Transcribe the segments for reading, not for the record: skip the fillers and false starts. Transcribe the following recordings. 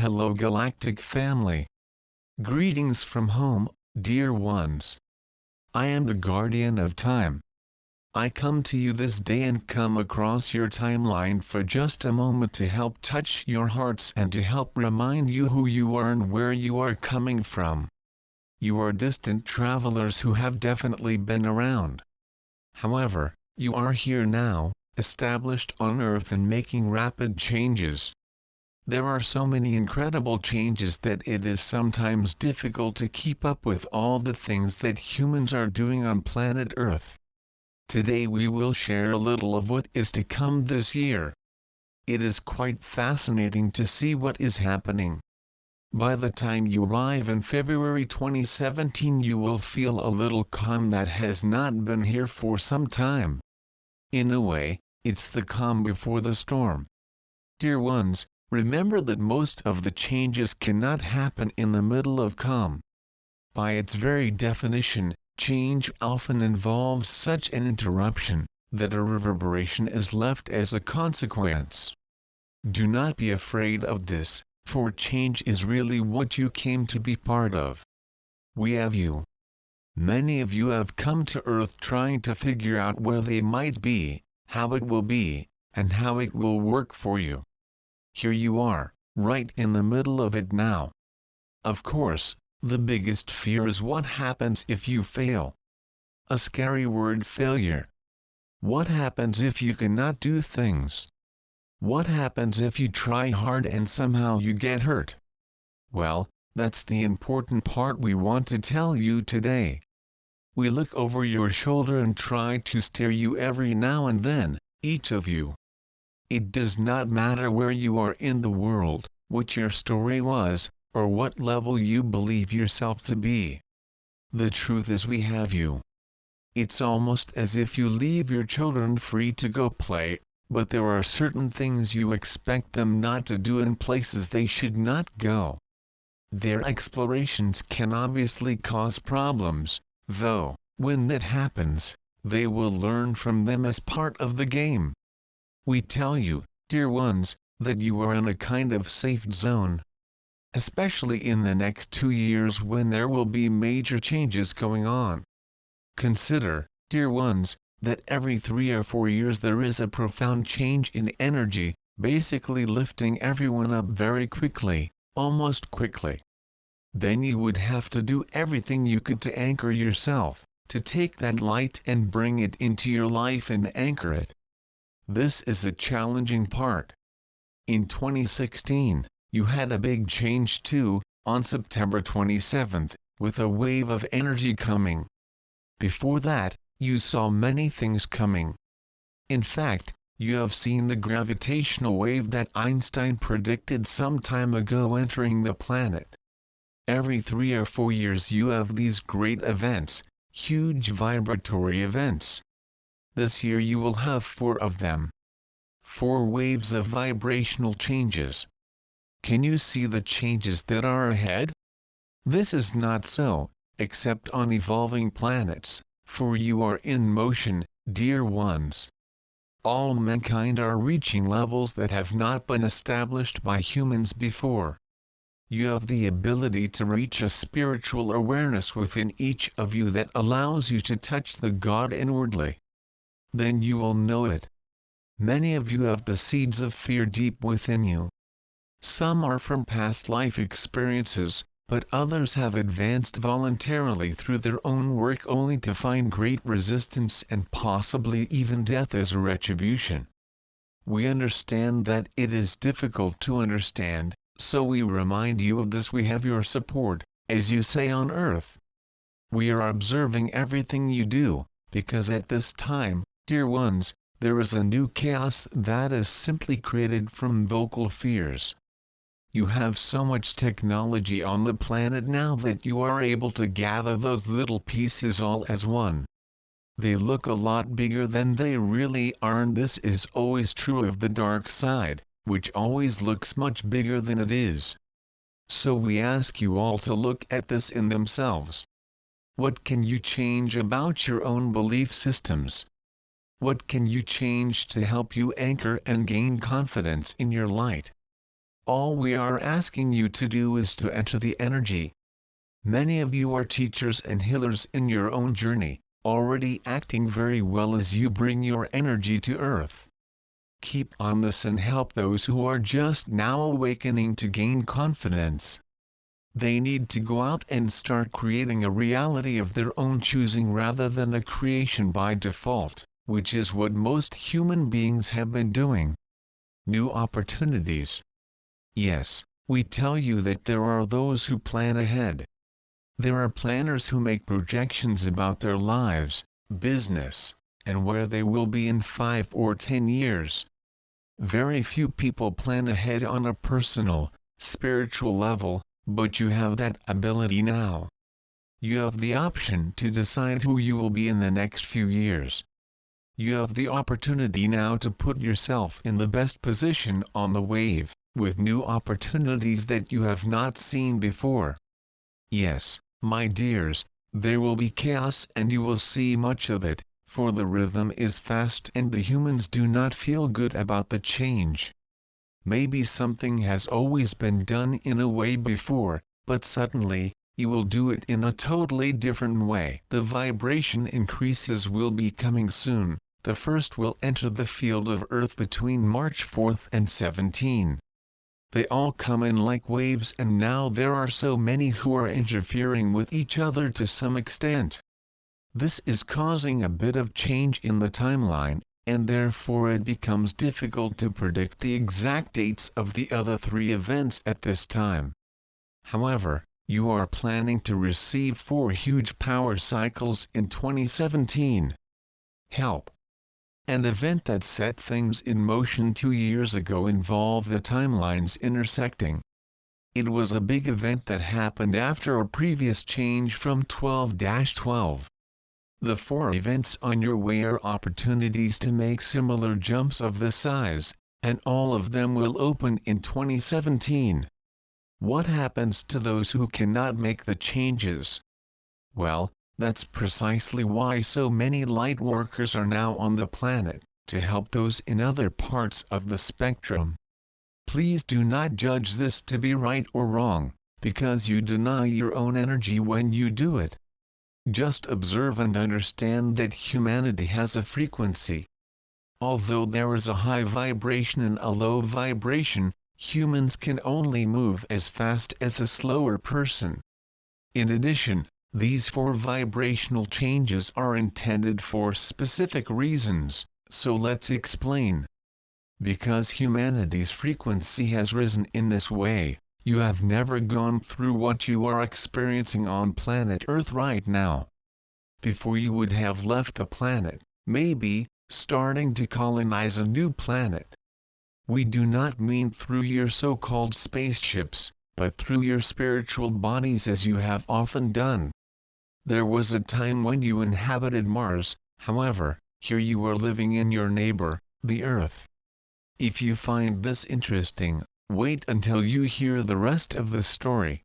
Hello Galactic family. Greetings from home, dear ones. I am the guardian of time. I come to you this day and come across your timeline for just a moment to help touch your hearts and to help remind you who you are and where you are coming from. You are distant travelers who have definitely been around. However, you are here now, established on Earth and making rapid changes. There are so many incredible changes that it is sometimes difficult to keep up with all the things that humans are doing on planet Earth. Today we will share a little of what is to come this year. It is quite fascinating to see what is happening. By the time you arrive in February 2017 you will feel a little calm that has not been here for some time. In a way, it's the calm before the storm. Dear ones, remember that most of the changes cannot happen in the middle of calm. By its very definition, change often involves such an interruption, that a reverberation is left as a consequence. Do not be afraid of this, for change is really what you came to be part of. We have you. Many of you have come to Earth trying to figure out where they might be, how it will be, and how it will work for you. Here you are, right in the middle of it now. Of course, the biggest fear is what happens if you fail. A scary word, failure. What happens if you cannot do things? What happens if you try hard and somehow you get hurt? Well, that's the important part we want to tell you today. We look over your shoulder and try to steer you every now and then, each of you. It does not matter where you are in the world, what your story was, or what level you believe yourself to be. The truth is we have you. It's almost as if you leave your children free to go play, but there are certain things you expect them not to do in places they should not go. Their explorations can obviously cause problems, though, when that happens, they will learn from them as part of the game. We tell you, dear ones, that you are in a kind of safe zone. Especially in the next 2 years when there will be major changes going on. Consider, dear ones, that every 3 or 4 years there is a profound change in energy, basically lifting everyone up very quickly, almost quickly. Then you would have to do everything you could to anchor yourself, to take that light and bring it into your life and anchor it. This is a challenging part. In 2016, you had a big change too, on September 27th, with a wave of energy coming. Before that, you saw many things coming. In fact, you have seen the gravitational wave that Einstein predicted some time ago entering the planet. Every 3 or 4 years you have these great events, huge vibratory events. This year you will have 4 of them. 4 waves of vibrational changes. Can you see the changes that are ahead? This is not so, except on evolving planets, for you are in motion, dear ones. All mankind are reaching levels that have not been established by humans before. You have the ability to reach a spiritual awareness within each of you that allows you to touch the God inwardly. Then you will know it. Many of you have the seeds of fear deep within you. Some are from past life experiences, but others have advanced voluntarily through their own work only to find great resistance and possibly even death as a retribution. We understand that it is difficult to understand, so we remind you of this. We have your support, as you say on Earth. We are observing everything you do, because at this time, dear ones, there is a new chaos that is simply created from vocal fears. You have so much technology on the planet now that you are able to gather those little pieces all as one. They look a lot bigger than they really are, and this is always true of the dark side, which always looks much bigger than it is. So we ask you all to look at this in themselves. What can you change about your own belief systems? What can you change to help you anchor and gain confidence in your light? All we are asking you to do is to enter the energy. Many of you are teachers and healers in your own journey, already acting very well as you bring your energy to Earth. Keep on this and help those who are just now awakening to gain confidence. They need to go out and start creating a reality of their own choosing rather than a creation by default, which is what most human beings have been doing. New opportunities. Yes, we tell you that there are those who plan ahead. There are planners who make projections about their lives, business, and where they will be in 5 or 10 years. Very few people plan ahead on a personal, spiritual level, but you have that ability now. You have the option to decide who you will be in the next few years. You have the opportunity now to put yourself in the best position on the wave, with new opportunities that you have not seen before. Yes, my dears, there will be chaos and you will see much of it, for the rhythm is fast and the humans do not feel good about the change. Maybe something has always been done in a way before, but suddenly, you will do it in a totally different way. The vibration increases will be coming soon. The first will enter the field of Earth between March 4th and 17. They all come in like waves and now there are so many who are interfering with each other to some extent. This is causing a bit of change in the timeline, and therefore it becomes difficult to predict the exact dates of the other 3 events at this time. However, you are planning to receive 4 huge power cycles in 2017. Help! An event that set things in motion 2 years ago involved the timelines intersecting. It was a big event that happened after a previous change from 12-12. The 4 events on your way are opportunities to make similar jumps of this size, and all of them will open in 2017. What happens to those who cannot make the changes? Well, that's precisely why so many light workers are now on the planet, to help those in other parts of the spectrum. Please do not judge this to be right or wrong, because you deny your own energy when you do it. Just observe and understand that humanity has a frequency. Although there is a high vibration and a low vibration, humans can only move as fast as a slower person. In addition, these 4 vibrational changes are intended for specific reasons, so let's explain. Because humanity's frequency has risen in this way, you have never gone through what you are experiencing on planet Earth right now. Before you would have left the planet, maybe, starting to colonize a new planet. We do not mean through your so-called spaceships, but through your spiritual bodies as you have often done. There was a time when you inhabited Mars, however, here you are living in your neighbor, the Earth. If you find this interesting, wait until you hear the rest of the story.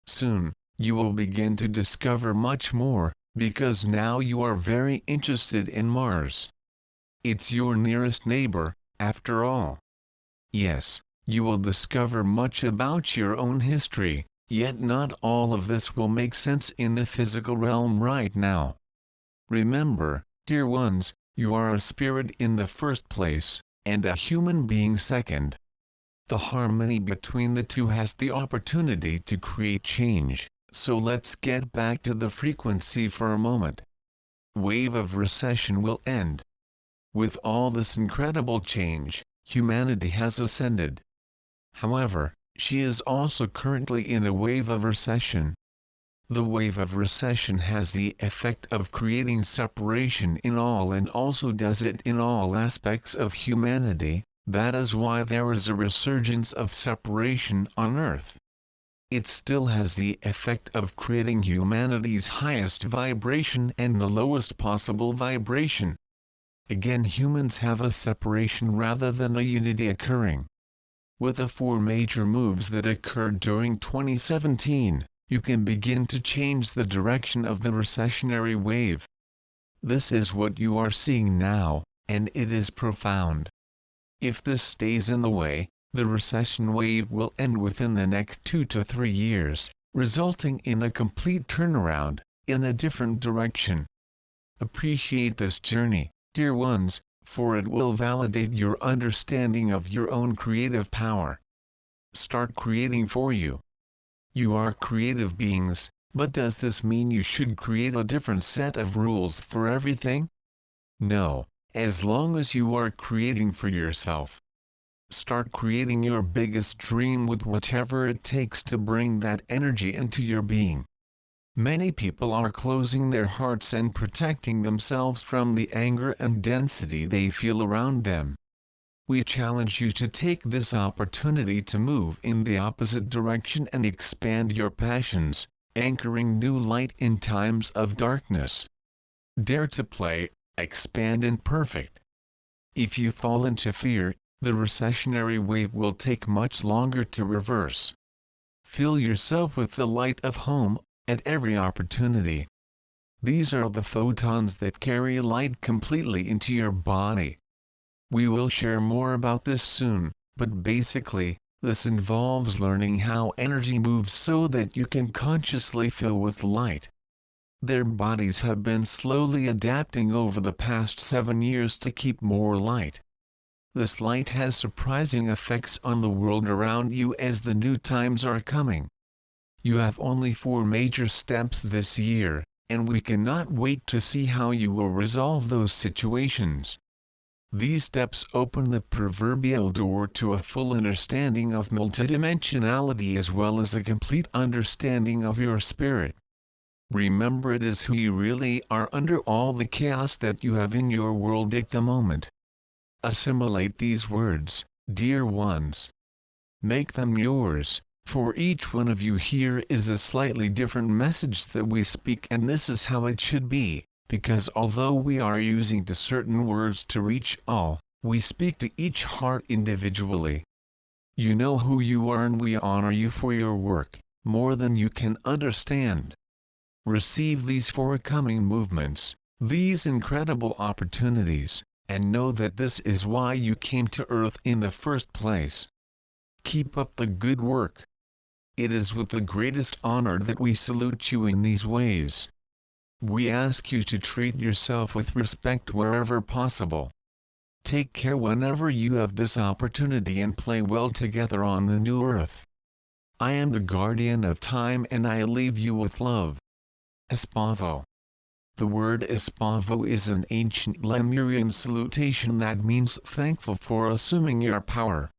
Soon, you will begin to discover much more, because now you are very interested in Mars. It's your nearest neighbor, after all. Yes, you will discover much about your own history, yet not all of this will make sense in the physical realm right now. Remember, dear ones, you are a spirit in the first place, and a human being second. The harmony between the two has the opportunity to create change, so let's get back to the frequency for a moment. Wave of recession will end. With all this incredible change, humanity has ascended. However, she is also currently in a wave of recession. The wave of recession has the effect of creating separation in all and also does it in all aspects of humanity. That is why there is a resurgence of separation on Earth. It still has the effect of creating humanity's highest vibration and the lowest possible vibration. Again, humans have a separation rather than a unity occurring. With the 4 major moves that occurred during 2017, you can begin to change the direction of the recessionary wave. This is what you are seeing now, and it is profound. If this stays in the way, The recession wave will end within the next 2 to 3 years, resulting in a complete turnaround, in a different direction. Appreciate this journey, dear ones, for it will validate your understanding of your own creative power. Start creating for you. You are creative beings, but does this mean you should create a different set of rules for everything? No, as long as you are creating for yourself. Start creating your biggest dream with whatever it takes to bring that energy into your being. Many people are closing their hearts and protecting themselves from the anger and density they feel around them. We challenge you to take this opportunity to move in the opposite direction and expand your passions, anchoring new light in times of darkness. Dare to play, expand and perfect. If you fall into fear, the recessionary wave will take much longer to reverse. Fill yourself with the light of home, at every opportunity. These are the photons that carry light completely into your body. We will share more about this soon, but basically, this involves learning how energy moves so that you can consciously fill with light. Their bodies have been slowly adapting over the past 7 years to keep more light. This light has surprising effects on the world around you as the new times are coming. You have only 4 major steps this year, and we cannot wait to see how you will resolve those situations. These steps open the proverbial door to a full understanding of multidimensionality as well as a complete understanding of your spirit. Remember, it is who you really are under all the chaos that you have in your world at the moment. Assimilate these words, dear ones. Make them yours. For each one of you here is a slightly different message that we speak, and this is how it should be, because although we are using certain words to reach all, we speak to each heart individually. You know who you are and we honor you for your work, more than you can understand. Receive these forthcoming movements, these incredible opportunities, and know that this is why you came to Earth in the first place. Keep up the good work. It is with the greatest honor that we salute you in these ways. We ask you to treat yourself with respect wherever possible. Take care whenever you have this opportunity and play well together on the new Earth. I am the guardian of time and I leave you with love. Espavo. The word Espavo is an ancient Lemurian salutation that means thankful for assuming your power.